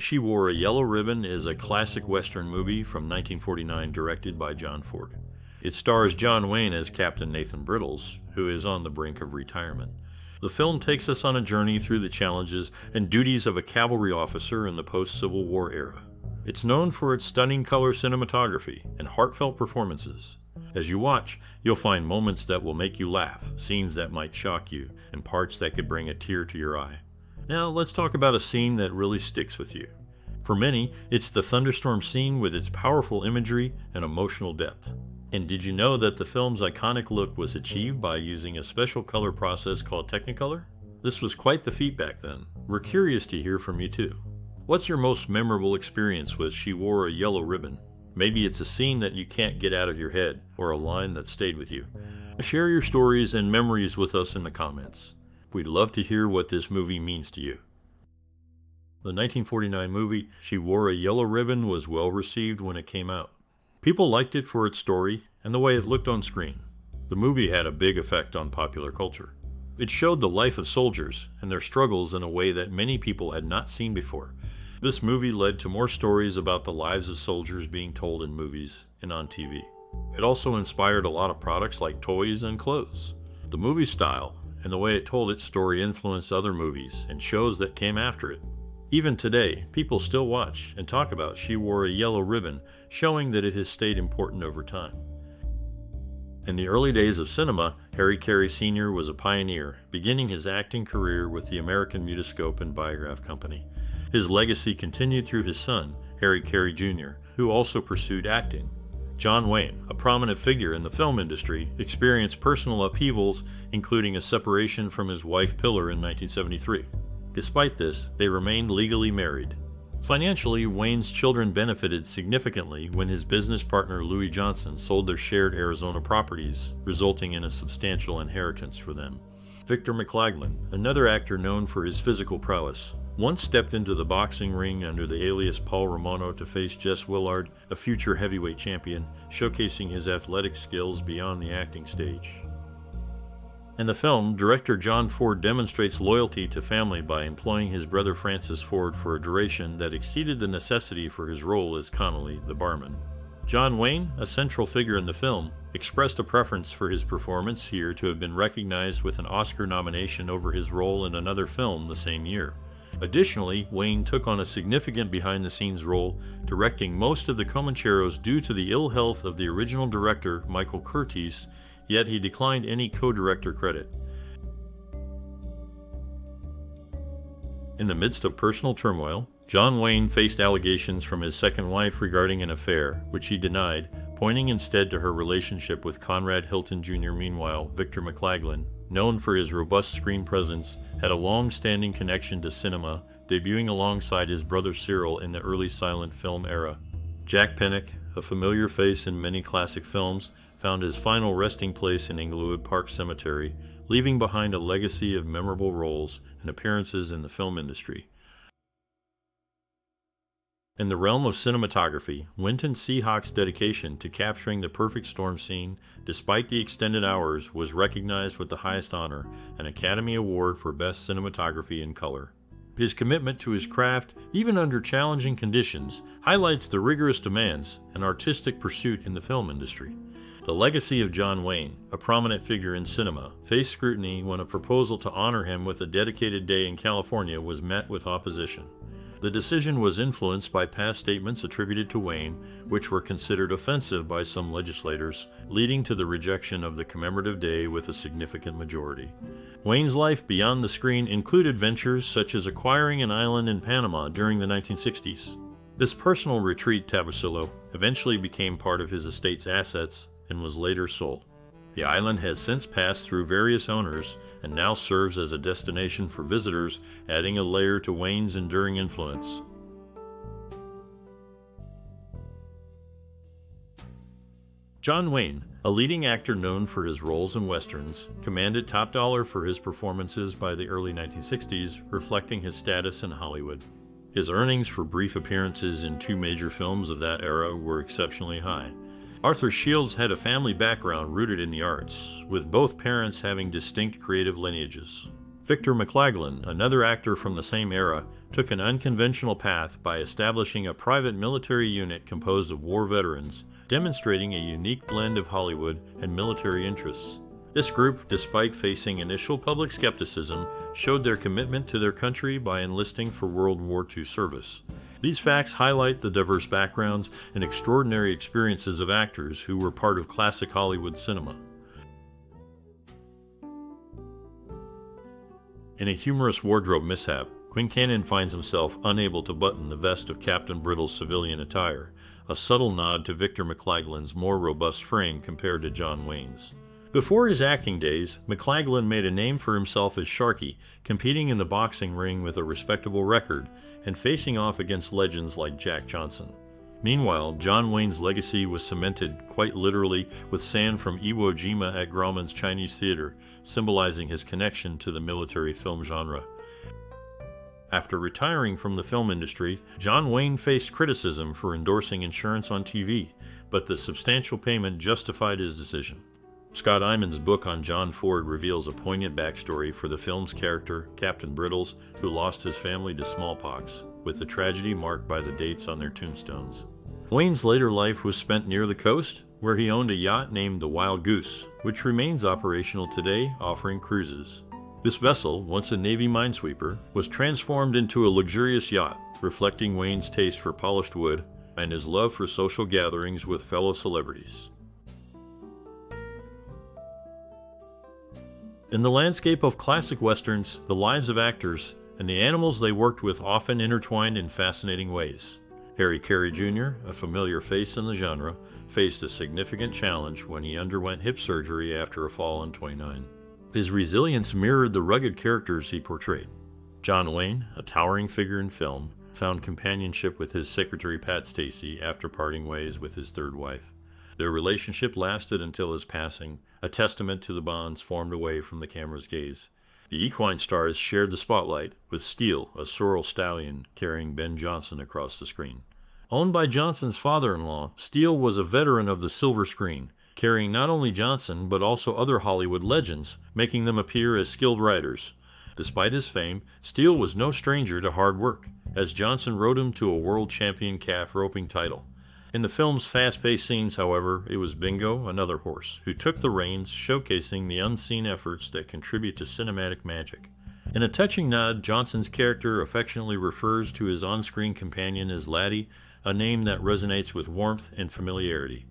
She Wore a Yellow Ribbon is a classic Western movie from 1949 directed by John Ford. It stars John Wayne as Captain Nathan Brittles, who is on the brink of retirement. The film takes us on a journey through the challenges and duties of a cavalry officer in the post-Civil War era. It's known for its stunning color cinematography and heartfelt performances. As you watch, you'll find moments that will make you laugh, scenes that might shock you, and parts that could bring a tear to your eye. Now, let's talk about a scene that really sticks with you. For many, it's the thunderstorm scene with its powerful imagery and emotional depth. And did you know that the film's iconic look was achieved by using a special color process called Technicolor? This was quite the feat back then. We're curious to hear from you too. What's your most memorable experience with She Wore a Yellow Ribbon? Maybe it's a scene that you can't get out of your head, or a line that stayed with you. Share your stories and memories with us in the comments. We'd love to hear what this movie means to you. The 1949 movie She Wore a Yellow Ribbon was well received when it came out. People liked it for its story and the way it looked on screen. The movie had a big effect on popular culture. It showed the life of soldiers and their struggles in a way that many people had not seen before. This movie led to more stories about the lives of soldiers being told in movies and on TV. It also inspired a lot of products like toys and clothes. The movie style and the way it told its story influenced other movies and shows that came after it. Even today, people still watch and talk about She Wore a Yellow Ribbon, showing that it has stayed important over time. In the early days of cinema, Harry Carey Sr. was a pioneer, beginning his acting career with the American Mutoscope and Biograph Company. His legacy continued through his son, Harry Carey Jr., who also pursued acting. John Wayne, a prominent figure in the film industry, experienced personal upheavals, including a separation from his wife Pillar in 1973. Despite this, they remained legally married. Financially, Wayne's children benefited significantly when his business partner Louis Johnson sold their shared Arizona properties, resulting in a substantial inheritance for them. Victor McLaglen, another actor known for his physical prowess, once stepped into the boxing ring under the alias Paul Romano to face Jess Willard, a future heavyweight champion, showcasing his athletic skills beyond the acting stage. In the film, director John Ford demonstrates loyalty to family by employing his brother Francis Ford for a duration that exceeded the necessity for his role as Connelly, the barman. John Wayne, a central figure in the film, expressed a preference for his performance here to have been recognized with an Oscar nomination over his role in another film the same year. Additionally, Wayne took on a significant behind-the-scenes role, directing most of the Comancheros due to the ill health of the original director, Michael Curtiz, yet he declined any co-director credit. In the midst of personal turmoil, John Wayne faced allegations from his second wife regarding an affair, which he denied, pointing instead to her relationship with Conrad Hilton Jr. Meanwhile, Victor McLaglen, known for his robust screen presence, had a long-standing connection to cinema, debuting alongside his brother Cyril in the early silent film era. Jack Pennock, a familiar face in many classic films, found his final resting place in Inglewood Park Cemetery, leaving behind a legacy of memorable roles and appearances in the film industry. In the realm of cinematography, Wynton C. Hawke's dedication to capturing the perfect storm scene, despite the extended hours, was recognized with the highest honor, an Academy Award for Best Cinematography in Color. His commitment to his craft, even under challenging conditions, highlights the rigorous demands and artistic pursuit in the film industry. The legacy of John Wayne, a prominent figure in cinema, faced scrutiny when a proposal to honor him with a dedicated day in California was met with opposition. The decision was influenced by past statements attributed to Wayne, which were considered offensive by some legislators, leading to the rejection of the commemorative day with a significant majority. Wayne's life beyond the screen included ventures such as acquiring an island in Panama during the 1960s. This personal retreat, Tabasillo, eventually became part of his estate's assets and was later sold. The island has since passed through various owners and now serves as a destination for visitors, adding a layer to Wayne's enduring influence. John Wayne, a leading actor known for his roles in westerns, commanded top dollar for his performances by the early 1960s, reflecting his status in Hollywood. His earnings for brief appearances in two major films of that era were exceptionally high. Arthur Shields had a family background rooted in the arts, with both parents having distinct creative lineages. Victor McLaglen, another actor from the same era, took an unconventional path by establishing a private military unit composed of war veterans, demonstrating a unique blend of Hollywood and military interests. This group, despite facing initial public skepticism, showed their commitment to their country by enlisting for World War II service. These facts highlight the diverse backgrounds and extraordinary experiences of actors who were part of classic Hollywood cinema. In a humorous wardrobe mishap, Quincannon finds himself unable to button the vest of Captain Brittles' civilian attire, a subtle nod to Victor McLaglen's more robust frame compared to John Wayne's. Before his acting days, McLaglen made a name for himself as Sharky, competing in the boxing ring with a respectable record and facing off against legends like Jack Johnson. Meanwhile, John Wayne's legacy was cemented quite literally with sand from Iwo Jima at Grauman's Chinese Theater, symbolizing his connection to the military film genre. After retiring from the film industry, John Wayne faced criticism for endorsing insurance on TV, but the substantial payment justified his decision. Scott Iman's book on John Ford reveals a poignant backstory for the film's character, Captain Brittles, who lost his family to smallpox, with the tragedy marked by the dates on their tombstones. Wayne's later life was spent near the coast, where he owned a yacht named the Wild Goose, which remains operational today, offering cruises. This vessel, once a Navy minesweeper, was transformed into a luxurious yacht, reflecting Wayne's taste for polished wood and his love for social gatherings with fellow celebrities. In the landscape of classic westerns, the lives of actors and the animals they worked with often intertwined in fascinating ways. Harry Carey Jr., a familiar face in the genre, faced a significant challenge when he underwent hip surgery after a fall in 29. His resilience mirrored the rugged characters he portrayed. John Wayne, a towering figure in film, found companionship with his secretary Pat Stacy after parting ways with his third wife. Their relationship lasted until his passing, a testament to the bonds formed away from the camera's gaze. The equine stars shared the spotlight, with Steele, a sorrel stallion, carrying Ben Jonson across the screen. Owned by Johnson's father-in-law, Steele was a veteran of the silver screen, carrying not only Johnson but also other Hollywood legends, making them appear as skilled riders. Despite his fame, Steele was no stranger to hard work, as Johnson rode him to a world champion calf roping title. In the film's fast-paced scenes, however, it was Bingo, another horse, who took the reins, showcasing the unseen efforts that contribute to cinematic magic. In a touching nod, Johnson's character affectionately refers to his on-screen companion as Laddie, a name that resonates with warmth and familiarity.